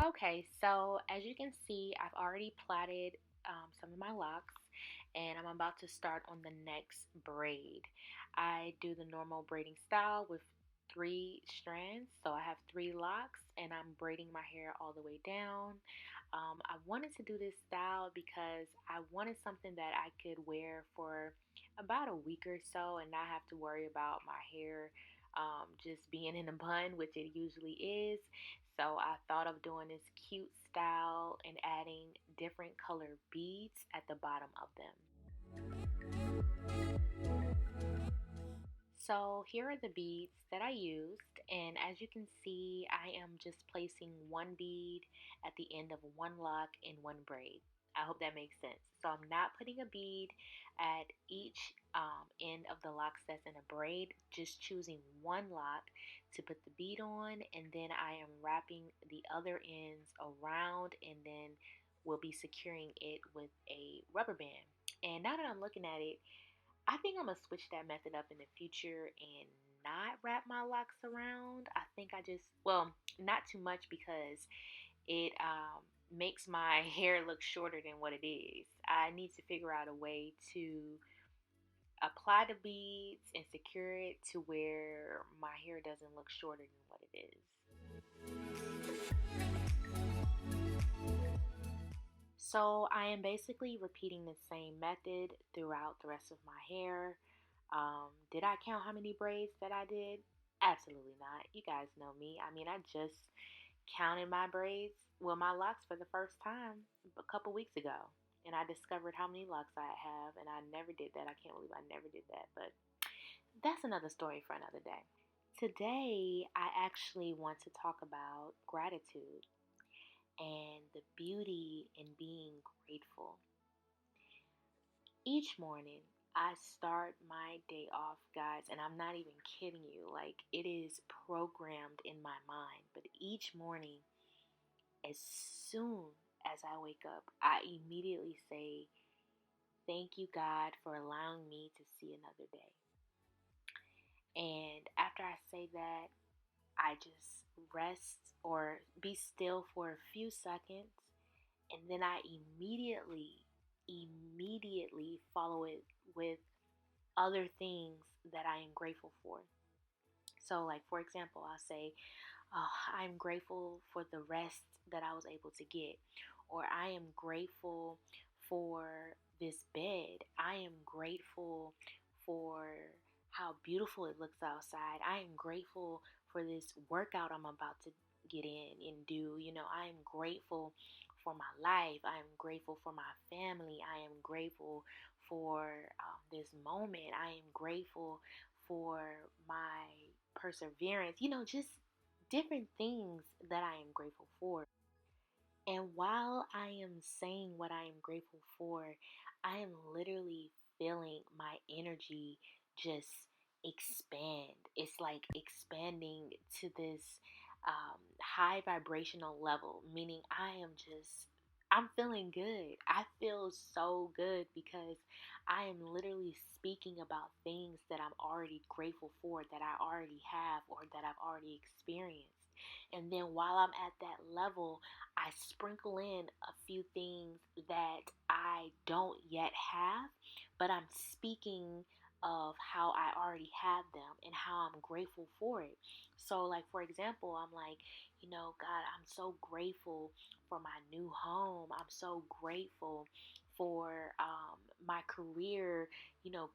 Okay, so as you can see, I've already plaited some of my locks and I'm about to start on the next braid. I do the normal braiding style with three strands. So I have three locks and I'm braiding my hair all the way down. I wanted to do this style because I wanted something that I could wear for about a week or so and not have to worry about my hair just being in a bun, which it usually is. So I thought of doing this cute style and adding different color beads at the bottom of them. So here are the beads that I used, and as you can see, I am just placing one bead at the end of one lock in one braid. I hope that makes sense. So I'm not putting a bead at each end of the locks that's in a braid, just choosing one lock to put the bead on, and then I am wrapping the other ends around, and then we'll be securing it with a rubber band. And now that I'm looking at it, I think I'm gonna switch that method up in the future and not wrap my locks around. I think I just, well, not too much because it makes my hair look shorter than what it is. I need to figure out a way to apply the beads and secure it to where my hair doesn't look shorter than what it is. So I am basically repeating the same method throughout the rest of my hair. Did I count how many braids that I did? Absolutely not. You guys know me. I mean, I just counted my braids, well, my locks for the first time a couple weeks ago. And I discovered how many locks I have, and I never did that. I can't believe I never did that. But that's another story for another day. Today, I actually want to talk about gratitude and the beauty in being grateful. Each morning, I start my day off, guys, and I'm not even kidding you. Like, it is programmed in my mind. But each morning, as soon as I wake up, I immediately say, "Thank you, God, for allowing me to see another day." And after I say that, I just rest or be still for a few seconds, and then I immediately follow it with other things that I am grateful for. So, like, for example, I'll say, "Oh, I'm grateful for the rest that I was able to get," or "I am grateful for this bed. I am grateful for how beautiful it looks outside. I am grateful for this workout I'm about to get in and do. I am grateful for my life. I am grateful for my family. I am grateful for this moment. I am grateful for my perseverance, just different things that I am grateful for. And while I am saying what I am grateful for, I am literally feeling my energy just expand. It's like expanding to this high vibrational level, meaning I'm feeling good. I feel so good because I am literally speaking about things that I'm already grateful for, that I already have, or that I've already experienced. And then while I'm at that level, I sprinkle in a few things that I don't yet have, but I'm speaking of how I already have them and how I'm grateful for it. So, like, for example, I'm like, God, I'm so grateful for my new home. I'm so grateful for my career,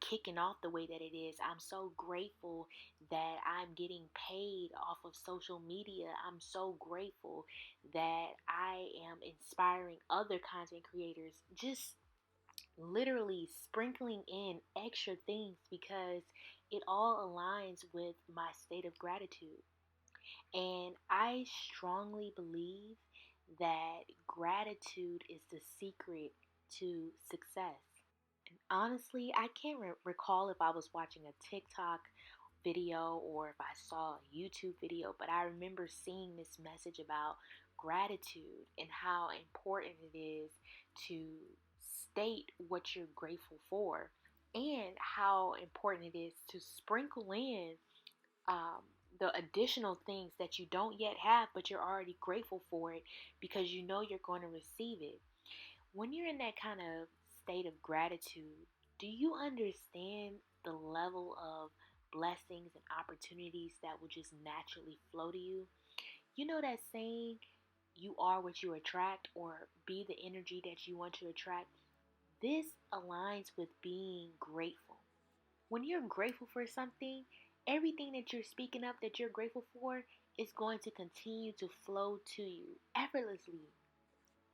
kicking off the way that it is. I'm so grateful that I'm getting paid off of social media. I'm so grateful that I am inspiring other content creators. Just literally sprinkling in extra things because it all aligns with my state of gratitude. And I strongly believe that gratitude is the secret to success. And honestly, I can't recall if I was watching a TikTok video or if I saw a YouTube video, but I remember seeing this message about gratitude and how important it is to state what you're grateful for and how important it is to sprinkle in um, the additional things that you don't yet have, but you're already grateful for it because you know you're going to receive it. When you're in that kind of state of gratitude, do you understand the level of blessings and opportunities that will just naturally flow to you? You know that saying, you are what you attract, or be the energy that you want to attract? This aligns with being grateful. When you're grateful for something, everything that you're speaking up that you're grateful for is going to continue to flow to you effortlessly.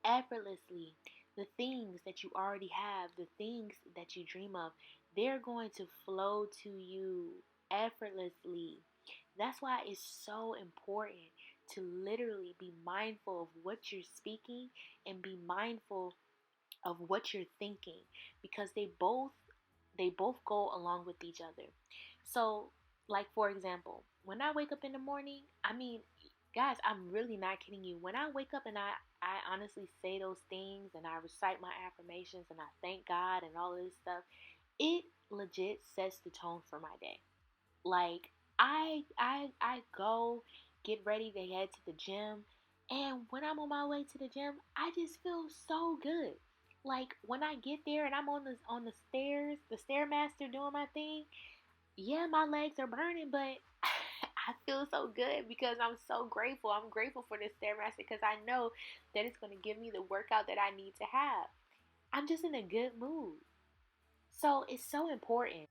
Effortlessly. The things that you already have, the things that you dream of, they're going to flow to you effortlessly. That's why it's so important to literally be mindful of what you're speaking and be mindful of what you're thinking, because they both go along with each other. So, like for example, when I wake up in the morning, I mean, guys, I'm really not kidding you. When I wake up and I honestly say those things and I recite my affirmations and I thank God and all of this stuff, it legit sets the tone for my day. Like, I go get ready to head to the gym, and when I'm on my way to the gym, I just feel so good. Like when I get there and I'm on the stairs, the stairmaster doing my thing, yeah, my legs are burning, but I feel so good because I'm so grateful. I'm grateful for this stairmaster because I know that it's going to give me the workout that I need to have. I'm just in a good mood. So it's so important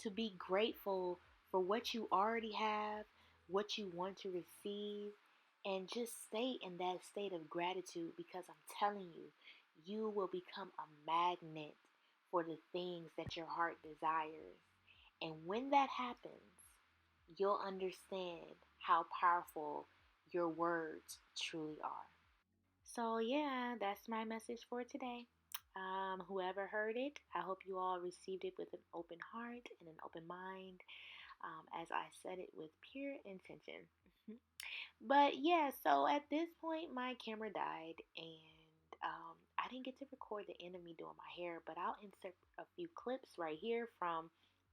to be grateful for what you already have, what you want to receive, and just stay in that state of gratitude, because I'm telling you, you will become a magnet for the things that your heart desires. And when that happens, you'll understand how powerful your words truly are. So, yeah, that's my message for today. Whoever heard it, I hope you all received it with an open heart and an open mind, as I said it with pure intention. But yeah, so at this point, my camera died, and I didn't get to record the end of me doing my hair, but I'll insert a few clips right here from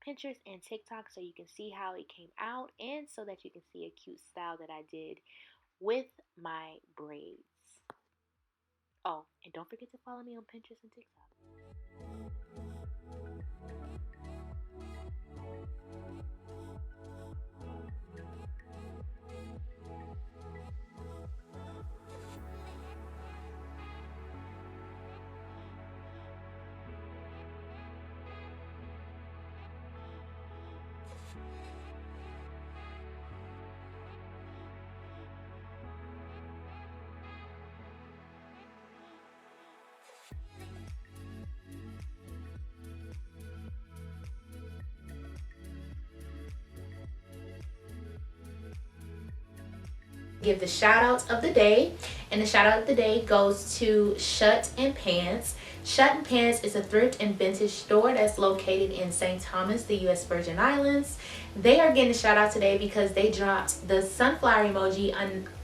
Pinterest and TikTok so you can see how it came out and so that you can see a cute style that I did with my braids. Oh, and don't forget to follow me on Pinterest and TikTok. Give the shout out of the day, and the shout out of the day goes to Shut and Pants. Shut and Pants is a thrift and vintage store that's located in St. Thomas, the U.S. Virgin Islands. They are getting a shout out today because they dropped the sunflower emoji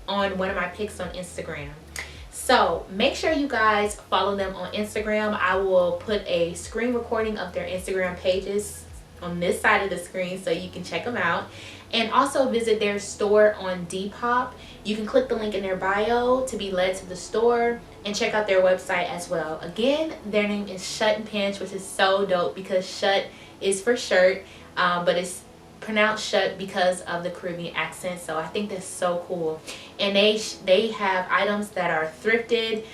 on one of my pics on Instagram. So make sure you guys follow them on Instagram. I will put a screen recording of their Instagram pages on this side of the screen so you can check them out. And also visit their store on Depop. You can click the link in their bio to be led to the store and check out their website as well. Again, their name is Shut and Pinch, which is so dope because shut is for shirt, but it's pronounced shut because of the Caribbean accent. So I think that's so cool. And they have items that are thrifted,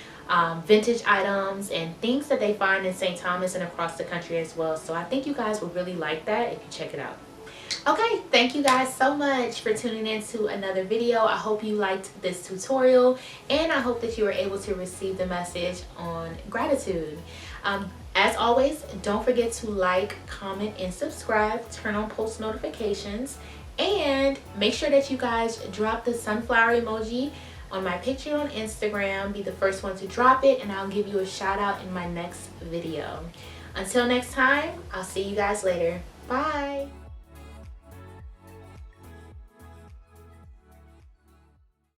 vintage items, and things that they find in St. Thomas and across the country as well. So I think you guys will really like that if you check it out. Okay, thank you guys so much for tuning in to another video. I hope you liked this tutorial, and I hope that you were able to receive the message on gratitude. As always, don't forget to like, comment, and subscribe. Turn on post notifications, and make sure that you guys drop the sunflower emoji on my picture on Instagram. Be the first one to drop it, and I'll give you a shout out in my next video. Until next time, I'll see you guys later. Bye.